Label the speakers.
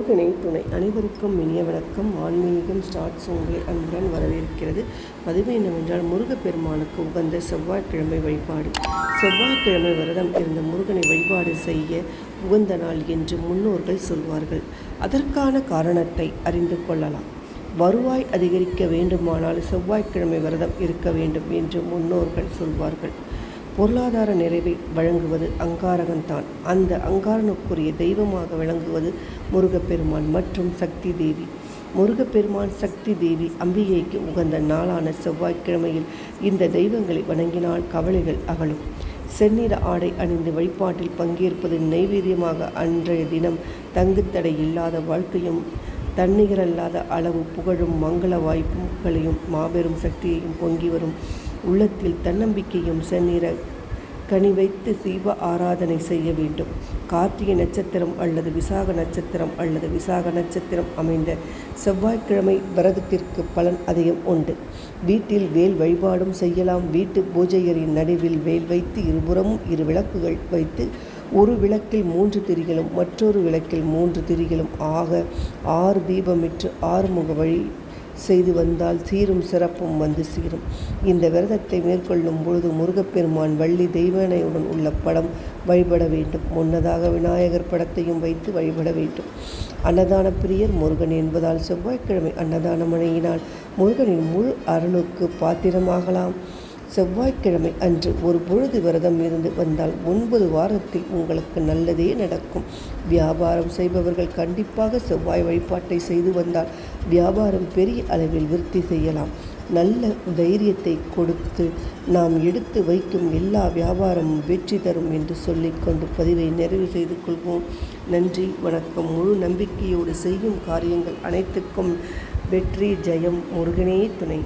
Speaker 1: முருகனை துணை. அனைவருக்கும் இனிய வணக்கம். ஆன்மீகம் ஸ்டார்ட்ஸ் உங்களை அன்புடன் வரவேற்கிறது. பதிவு என்னவென்றால், முருகப்பெருமானுக்கு உகந்த செவ்வாய்க்கிழமை வழிபாடு. செவ்வாய்க்கிழமை விரதம் இருந்த முருகனை வழிபாடு செய்ய உகந்த நாள் என்று முன்னோர்கள் சொல்வார்கள். அதற்கான காரணத்தை அறிந்து கொள்ளலாம். வருவாய் அதிகரிக்க வேண்டுமானால் செவ்வாய்க்கிழமை விரதம் இருக்க வேண்டும் என்று முன்னோர்கள் சொல்வார்கள். பொருளாதார நிறைவை வழங்குவது அங்காரகன்தான். அந்த அங்காரனுக்குரிய தெய்வமாக விளங்குவது முருகப்பெருமான் மற்றும் சக்தி தேவி. முருகப்பெருமான், சக்தி தேவி, அம்பிகைக்கு உகந்த நாளான செவ்வாய்க்கிழமையில் இந்த தெய்வங்களை வணங்கினால் கவலைகள் அகலும். செந்நிற ஆடை அணிந்து வழிபாட்டில் பங்கேற்பது நைவேத்தியமாக அன்றைய தினம் தங்குத்தடை இல்லாத வாழ்க்கையும் தன்னிகரல்லாத அளவு புகழும் மங்கள வாய்ப்புகளையும் மாபெரும் சக்தியையும் பொங்கி வரும் உள்ளத்தில் தன்னம்பிக்கையும் செந்நிற கனி வைத்து சிவ ஆராதனை செய்ய வேண்டும். கார்த்திகை நட்சத்திரம் அல்லது விசாக நட்சத்திரம் அல்லது விசாக நட்சத்திரம் அமைந்த செவ்வாய்க்கிழமை விரதத்திற்கு பலன் அதிகம் உண்டு. வீட்டில் வேல் வழிபாடும் செய்யலாம். வீட்டு பூஜையரின் நடுவில் வேல் வைத்து இருபுறமும் 2 விளக்குகள் வைத்து ஒரு விளக்கில் 3 திரிகளும் மற்றொரு விளக்கில் 3 திரிகளும் ஆக 6 தீபமிட்டு 6 முக வழி செய்து வந்தால் சீரும் சிறப்பும் வந்து சீரும். இந்த விரதத்தை மேற்கொள்ளும் பொழுது முருகப்பெருமான், வள்ளி தெய்வானையுடன் உள்ள படம் வழிபட வேண்டும். முன்னதாக விநாயகர் படத்தையும் வைத்து வழிபட வேண்டும். அன்னதான பிரியர் முருகன் என்பதால் செவ்வாய்க்கிழமை அன்னதானம் வழங்கினால் முருகனின் முழு அருளுக்கு பாத்திரமாகலாம். செவ்வாய்க்கிழமை அன்று ஒரு பொழுது விரதம் இருந்து வந்தால் 9 வாரத்தில் உங்களுக்கு நல்லதே நடக்கும். வியாபாரம் செய்பவர்கள் கண்டிப்பாக செவ்வாய் வழிபாட்டை செய்து வந்தால் வியாபாரம் பெரிய அளவில் விருத்தி செய்யலாம். நல்ல தைரியத்தை கொடுத்து நாம் எடுத்து வைக்கும் எல்லா வியாபாரமும் வெற்றி தரும் என்று சொல்லிக்கொண்டு பதிவை நிறைவு செய்து கொள்வோம். நன்றி, வணக்கம். முழு நம்பிக்கையோடு செய்யும் காரியங்கள் அனைத்துக்கும் வெற்றி, ஜெயம். முருகனே துணை.